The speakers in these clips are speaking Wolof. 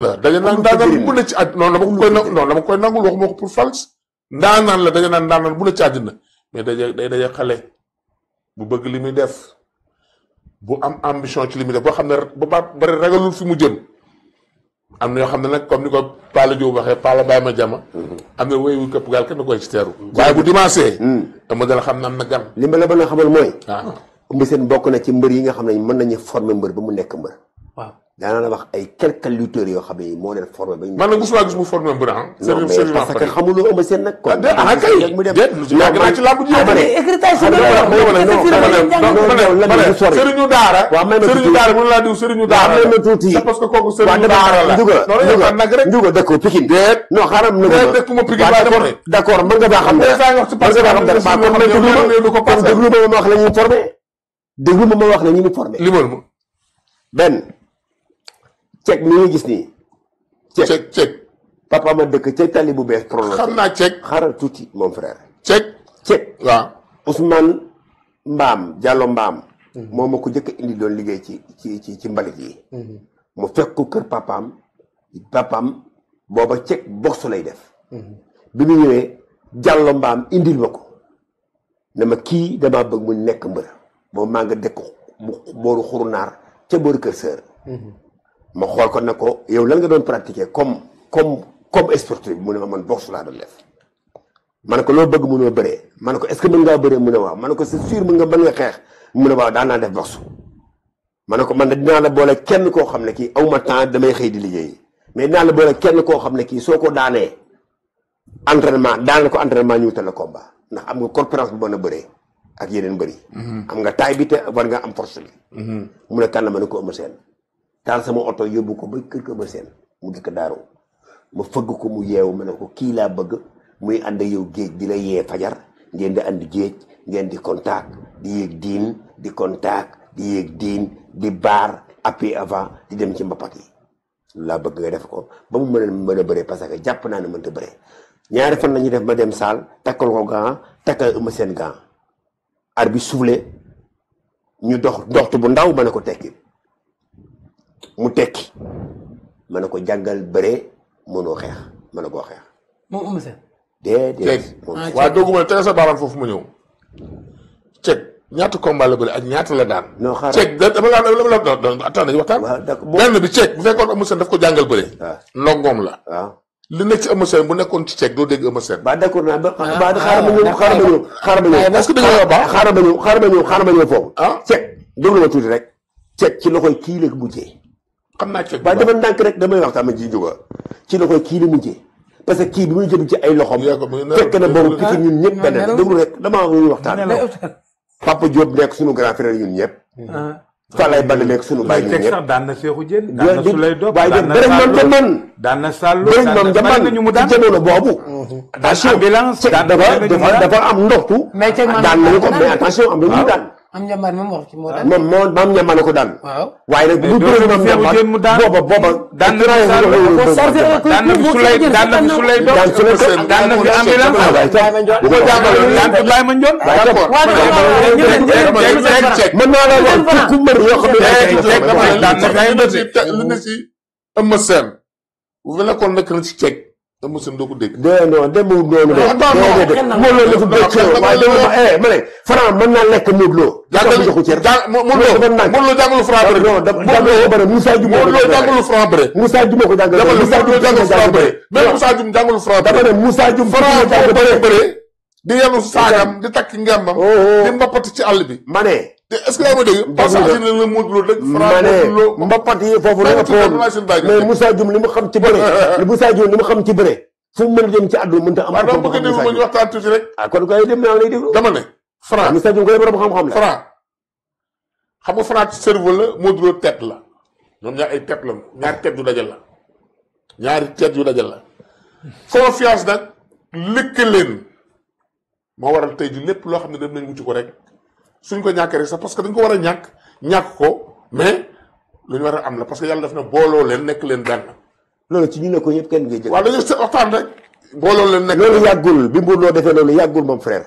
dañu naan ndaanaan bu ne ci àddina non dama koy nangul waxuma ko pour fals ndaanaan la dañu naan ndaanaan bu ne ci àddina mais day daje xale bu bëgg li muy def bu am ambition ci li muy def boo xam ne ba bari ragalul fi mu jëm am na yoo xam ne nag comme ni ko Palla Diop waxee Palla bàyyi ma jama am na wéy wu këpp gaal kenn koy ci teeru waaye bu dimanche dama dala xam ne am na gan li ma la mën a xamal mooy waaw Eumeu Sène bokk na ci mbër yi nga xam ne mën nañu former mbër ba mu nekk mbër waaw daanaa la wax ay quelques lutteurs yoo xam ne moo leen formé ba ñu. man nag mosuma gis mu formé mbër ah. non mais parce que xamuloo Eumeu Sène nag. kon kay mu dem yàgg naa ci làmb ji sëriñu daara. waaw may ma sëriñu daara mën laa diw sëriñu daara. waaw may ma tuuti c'est parce que kooku sëriñu daara la. Njuga dëkk Pikine. déet non xaaral ma dëkkuma Pikine waaye dama ne. d'accord mën nga baa xam déglu ma wax la ñuy formé. déglu ma wax la ñuy formé. limal ma. benn cek mi ngi gis nii. cek papa ma dëkk ca tali bu bees prononcé. xam naa cek. xaaral tuuti mon frère. cek waaw. Ousmane Mbaam Diallo Mbaam. moom ma ko jëkk indi doon liggéey ci mbalit yi. mu fekk ko kër papaam booba cek box lay def. bi mu ñëwee Diallo Mbaam indil ma ko. ne ma kii damaa bëgg mu nekk mbër. boobu maa nga dëkk mu booru xurunaar ca booru kër sër. ma xool ko ne ko yow lan nga doon pratiquer comme sportif mu ne ma man boxe laa doon def. ma ne ko loo bëgg mu ne ma bëree ma ne ko est-ce que mën ngaa bëree mu ne waaw ma ne ko c'est sûr mën nga xeex mu ne waaw daan naa def boxe. ma ne ko man dinaa la boole kenn koo xam ne kii aw ma temps damay xëy di liggéey mais dinaa la boole kenn koo xam ne kii soo ko daanee entraînement daan ko entraînement ñu wutal la combat ndax am nga corpulence bu mën a bëree ak yeneen bëri. am nga taay bi te war nga am force bi. mu ne kan la ma ne ko Eumeu Sène taal sama oto yóbbu ko ba kër ko Eumeu Sène mu dëkk Daaru ma fëgg ko mu yeewu ma ne ko kii laa bëgg muy ànd ak yow géej di la yee fajar ngeen di ànd géej ngeen di contact di yéeg diin di contact di yéeg diin di baar appui avant di dem ci mbapat yi laa bëgg nga def ko ba mu mën a bëree parce que jàpp naa ne mënta bëree ñaari fan la ñuy def ma dem saal takkal ko gant takkal Eumeu Sène gant ar bi soufflé ñu doxtu bu ndaw ma ne ko tekki mu tekki ma ne ko jàngal bëree mënoo xeex ma ne koo xeex. moom Eumeu Sène. déedéet. waaw dooguma tege sa baaraam foofu ma ñëw. cek ñaata combat la bëri ak ñaata la daan. non xaaral cek dama la attends nañu waxtaan. waaw d'accord benn bi cek bu fekkoon Eumeu Sène daf ko jàngal bëri. waaw ndongoom la. waaw li nekk ci Eumeu Sène bu nekkoon ci cek doo dégg Eumeu Sène. ba d'accord naa ba xaaral ma ñëw est-ce que da nga baax xaaral ma ñëw foofu. ah cek déglu ma tuuti rek. cek ci loxoy kii la mujjee. xam naa cek waaye dafa ndànk rek damay waxtaan ma ji jóga ci loxoy kii la mujjee parce que kii bi muy jëm ci ay loxom fekk na boobu Pikine ñun ñëpp benn déglu rek dama wax ñuy waxtaan. Papa Diop nekk suñu grand frère ñun ñëpp. Falaye Baldé nekk suñu baay ñun ñëpp. daan na Cheikhou Diène daan na Souley Diop waaye bëri moom ca man. daan na Sallou bëri moom ca man ci jamono boobu. attention ambulance dafa am ndoxtu. mais ceg man daan nañu ko mais attention am na ñu daan. am njambaar moom wax ci moo daan. moom maam ñamane ko daan. waaw waaye nag bu bëri moom ñambaar booba. daan na fi Souley daan na fi Souley Diop daan na fi ambulance bu ko jàngaloon daan fi Baye Mandione. mën naa la wax fukki mbër yoo xam ne daan na fi ay lu ne si Eumeu Sène bu fi nekkoon nekk na ci cek Eumeu Sène doo ko dégg. non demul noonu de. Modou Lo dafa bëgg waaye dama ma ne Franc mën naa lekk Modou Lo. jàngal Modou Lo jàngalu Franc bëre. non jàngalu bëre Moussa Dioum. Modou Lo jàngalu Franc bëre. Moussa Dioum ko jàngal. Moussa Dioum jàngalu Franc bëre. même Moussa Dioum jàngalu Franc bëre. dafa ne Moussa Dioum Franc boo bëree bëre. di yenu saagam di takki ngembam. di mbappati ci àll bi. ma ne. est-ce que yaa ma dégg. parce que la Modou Lo dëgg. ma ne mbapat yi foofu la ëppoon mais Moussa Dioum li mu xam ci bëre. Moussa Dioum li mu xam ci bëre. fu mu mën a jëm ci àdduna mënut a am. waaw donc bëgg déglu ma ñu waxtaan tuuti rek. ah kon kay dem naa lay déglu. dama ne. Franc Moussa Dioum koy borom xam-xam la. Franc xam nga Franc ci cerveau la Modou Lo tête la ñoom ñaar ay tête la ñaari tête yu dajal la ñaari tête yu dajal la. confiance nag lëkk leen moo waral tey ji lépp loo xam ne dem nañ wuti ko rek suñ ko ñàkkee rek sax parce que dañ ko war a ñàkk ko mais lu ñu war a am la parce que yàlla daf na booloo leen nekk leen benn. loolu ci ñu ne ko ñëpp kenn ngay jël. waaw dañuy waxtaan rek. booloo leen nekk loolu yàggul bi Modou Lo defee loolu yàggul moom frère.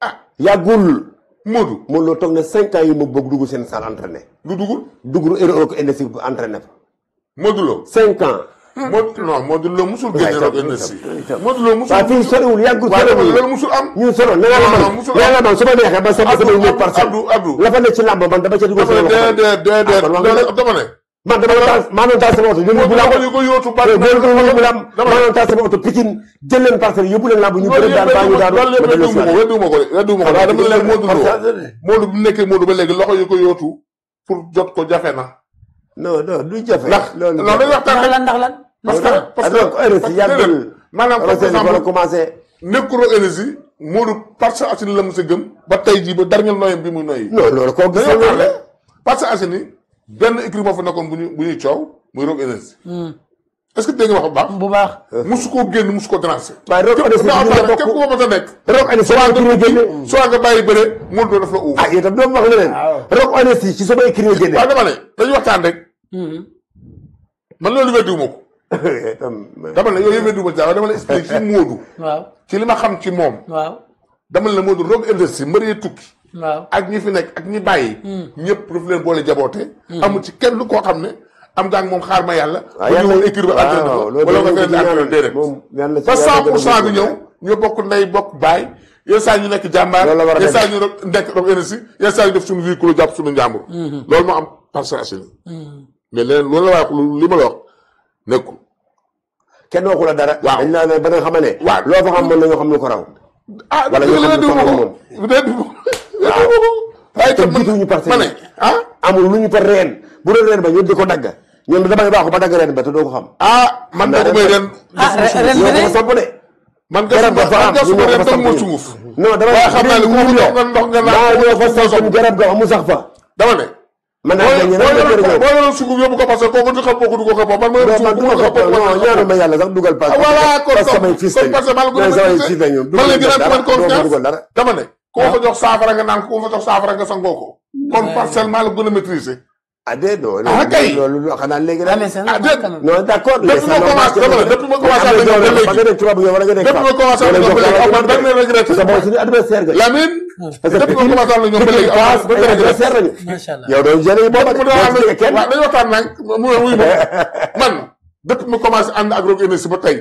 ah yàggul. Modou Lo toog na 5 ans yu ma bëgg dugg seen salle entraîné. lu dugul. dugg Euro ko indesti bu entraîné fa. Modou Lo 5 ans. Modou Lo musul génne Rock Énergie. Modou Lo musul waaw fii soriwul yàggul soriwul loolu musul am. ñun solo nee naa la man su ma neexee ba sama ñëw parcelle Abdou la fa nekk ci làmb man dama ca dugal sama loxo dama ne. man maa doon taal sama oto yóbbu làmb yu ko yóotu bari maa doon taal sama oto Pikine jël leen parcelle yóbbu leen làmb ñu bëri daan baa ñu daan weddiwuma ko waaye dama leen Modou bu nekkee Modou ba léegi loxo yu ko yóotu pour jot ko jafe na. non du jafe loolu non dañuy waxtaan ndax lan parce que yàggul maanaam par exemple commencé nekkul Rock Énergie Modou Parcelles Assainies la mu sa gëm ba tey jii ba dernier noyam bi muy noyyi. non loolu koo gis dañoo parle Parcelles Assainies benn écurie moo fa nekkoon bu ñuy coow muy Rock Énergie. est-ce que dégg nga wax bu baax. bu baax. musu koo génn musu ko déranger. waaye Rock Énergie képp ku ko mën a nekk. Rock Énergie soit nga bàyyi bëre Modou Lo daf la uuf. ah yow tam doo wax leneen. Rock Énergie ci sama écurie génne. waaw dama ne dañuy waxtaan rek. man loolu weddiwuma ko. dama ne yooyu weddiwuma ci dama la expliqué ci Modou. waaw ci li ma xam ci moom. waaw. dama ne la Modou Rock Énergie mbëree tukki. waaw ak ñi fi nekk ak ñi bàyyi. ñëpp daf leen boole jaboote. amul ci kenn koo xam ne am nga ak moom xaar ma yàlla. waaw yàlla ba écurie ba entraîné ko wala nga fay entraîné déedéet. ba 100% bi ñëw ñu bokk ndey bokk baay. yenn saa ñu nekk jàmbaar yenn saa ñu nekk Rock Énergie yenn saa ñu def suñu véhicule jàpp suñu njàmbur. loolu moo am Parcelles Assainies. mais leneen loolu la wax li ma la wax nekkul. kenn waxu la dara. waaw dañ laa ne ba nga xam ne. waaw loo fa xam mën nañoo xam lu ko raw. ah wala dëgg la ñu xam lu ko moom. waaye te jiituñu Parcelles ma ne ah. amul lu ñu fa reen bu doon reen ba ñu di ko dagg ñoom damay baaxu ba dagg reen ba te doo ko xam. ah man de ko may ren. ren yow ko samp de. man garab ga fa am ñu ñoo ko samp sunguf. non dama waaye xam naa ne ku ma jox nga ndox nga naan ñoo fa samp garab ga mu sax fa. dama ne. man naa gañ boo yoroon sunguf yóbbu ko parce que kooku du xam kooku du ko xëppoo man ma yoroon sunguf du ma xëppoo non ñaanu ma yàlla sax dugal parce que voilà kon samay fils lañu parce que maa la gën a man la gën a am confiance dama ne ku ma fa jox saafara nga naan ku ma fa jox saafara nga sangoo ko kon Parcelles maa la gën a maîtriser. ah déedéet non. ah kay loolu xanaa léegi nag. ah déet non d'accord. depuis ma commencé dama la depuis ma commencé ak ñoom ba léegi nga nekk tubaab yow wala nga nekk depuis ma commencé ak ñoom ba léegi amul benn regret. parce que mooy suñu adversaire nga. Lamine. parce que depuis ma commencé ak ñoom ba léegi amul benn regret. adversaire lañu. macha allah yow doo jëlee booba de. waaw dañu waxtaan nag mu wuyu ma man depuis ma commencé ànd ak Rock Énergie ba tey.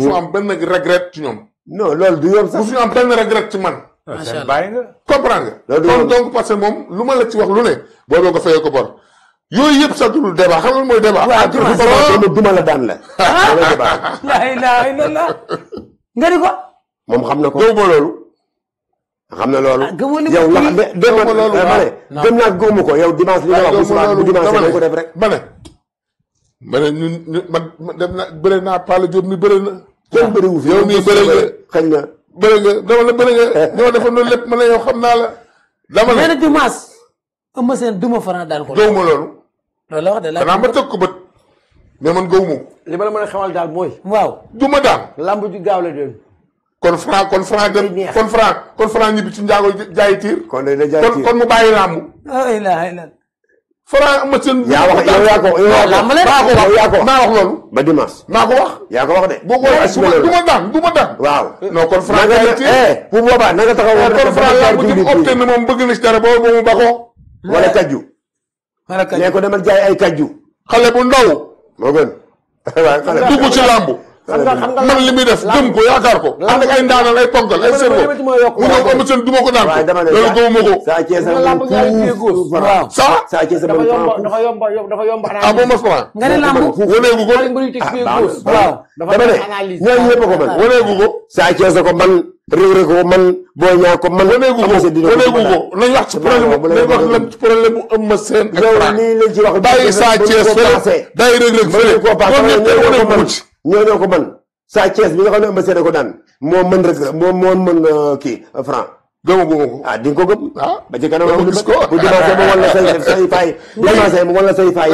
su am benn regret ci ñoom. non loolu du yoon sax. su am benn regret ci man. macha allah bàyyi nga. comprendre nga. loolu kon donc parce que moom lu ma la ci wax lu ne boo nga fayee ko bor yooyu yëpp sax dul débat xam nga mooy débat. waaw duma la daan la. la ilaha illallah nga ni ko. moom xam na ko. gëw ma loolu. xam na loolu. gëmoo ni yow ko la gëw ma loolu ma ne gëm naa gëmu ko yow dimanche li nga wax bu subaa bu dimanche dañ ko def rek. ma ne ñun man dem na bëre naa Palla Diop mi bëre na. kenn bëriwu fi yow mii bëre nga xëy na. bëre nga dama la bëre nga. ñoo defoon loolu lépp ma ne yow xam naa la. dama ne nee na dimanche. Eumeu Sène duma Franc daan ko. gëw ma loolu. loolu la wax de la. xanaa ma tëgg ko bët. mais man gëw ma ko. li ma la mën a xamal daal mooy. waaw. du ma daan. lamb ju gaaw la doon. kon Franc dem kon Franc ñibbi ci njaago jaayi tiir. kon day jaay tiir kon mu bàyyi làmb. la ilaha illallah. Franc Eumeu Sène. yaa wax yow yaa ko wax maa wax loolu. ba dimanche. maa ko wax. yaa ko wax de. boo ko waxee du ma daan. waaw. non kon Franc jaayi tiir. bu boobaa na nga taxaw kon Franc làmb ji mu opté ne moom bëgg na ci dara boobu mu ba ko. wala kajju. wala kajju nee ko demal jaay ay kajju. xale bu ndaw. moo gën. dugg ci làmb. man li muy def gëm ko yaakaar ko. ànd ak ay ndaanal ay ponkal ay servo. mu ñëw Eumeu Sène du ma ko daan ko. loolu gëmuma ko. saa Thiès lamb ñaari pied gauche. waaw. saa Thiès dafa yomb ah boo mos Franc. nga ne lamb. waneegu ko. waaw. dama ne ñooñu ñëpp ko man. waneegu ko. saa Thiès ko man. Reug Reug ko man. Boy Niang ko man. waneegu ko waneegu ko nañ wax ci problème nañ wax lan ci problème mu Eumeu Sène ak yow Franc. nii lañ ci wax. bàyyi saa Thiès fële bàyyi Reug Reug fële. ñoom ñëpp tey waneegu ko ci. ñoo ko man saa Thiès bi nga xam ne Eumeu Sène ko daan moo mën rek moo mën kii Franc. gëmaguma ko. ah di nga ko gëm. ah ba ci kanam dama gis ko. bu dimanche ma wala say faay. bu dimanche ma wala say faay.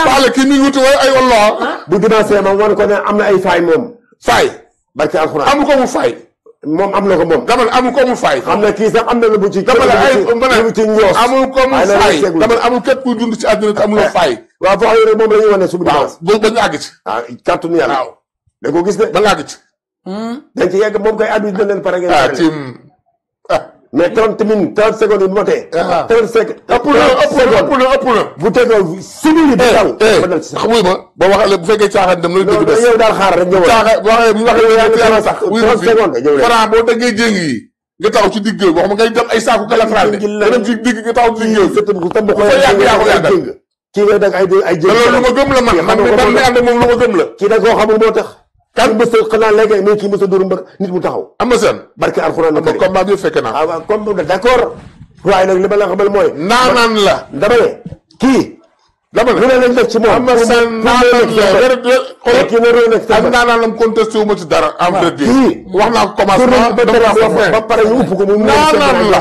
Paale kii mi ngi wuti ay wallah. bu dimanche ma wan ko ne am na ay faay moom. faay. barke alxuraan amu ko mu faay. moom am na ko moom. dama ne amu ko mu faay. xam na kii sax am na lu bu ci. dama ne ay lu ci ñoos. amul ko mu faay dama ne amul képp kuy dund ci àdduna te amuloo faay. waaw foo xam ne moom la ñuy wane subu dimanche. waaw ba ñu àgg ci. ah kàttanu yàlla. waaw da ko gis de. ba nga àgg ci. dañ ci yegg moom kay addu dina leen pare ngeen. ah tim ah. mais 30 minutes 30 secondes yi bu motee. 35 ëpp na. bu tegoo simili bi taw. ba dal ci sax xamuy ma ba waxale bu fekkee caaxaan dem looy dëgg des. yow daal xaar rek ñëwal. caaxaan waxee bu waxee yàlla sax. 30 secondes ñëw Franc boo déggee jéng yi nga taxaw ci digg wax ma ngay dem ay saaku kala Franc de. nga dem ci digg nga taxaw ci digg. sëtëm ku tam dafa yàgg yaa ko yàggal. kii nga dag ay jéng. loolu lu ma gëm la man mi ànd moom lu ma gëm la. kii da koo xamul moo tax. kan mës a xanaa léegi mais kii mës a dóor mbër nit mu taxaw. am na seen. barke alxuraan la am combat bi fekke naa. waaw comme d'accord. waaye nag li ma la xamal mooy. naanaan la. dama ne kii. dama ne lu ne lañ def ci moom. am na seen naanaan la kii na réew nekk ak naanaanam contesté wu ma ci dara. en vrai kii wax naa ko commencement ba pare ñu upp ko mu. naanaan la.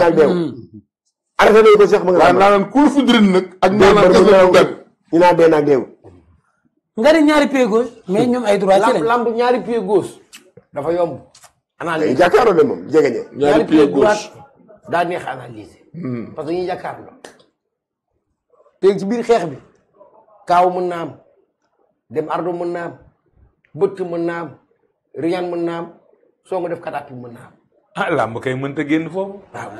arrêté nañu ko sax ma nga. waaye naanaan kul fu dirin nag. ak naanaan kese du benn. ñu naan dee naag deew. nga di ñaari pied gauche mais ñoom ay droit ci lañ. lamb ñaari pied gauche dafa yomb. analyse jàkkaarloo de moom jege ñe. ñaari pied droite daa neex analyser. parce que ñuy jàkkaarloo. léegi ci biir xeex bi kaaw mën naa am dem ardo mën naa am bëtt mën naa am riñaan mën naa am soo nga def kataat mën naa am. ah làmb kay mënta génn foofu. waaw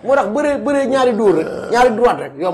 moo tax bëree ñaari dóor rek ñaari droite rek yomb.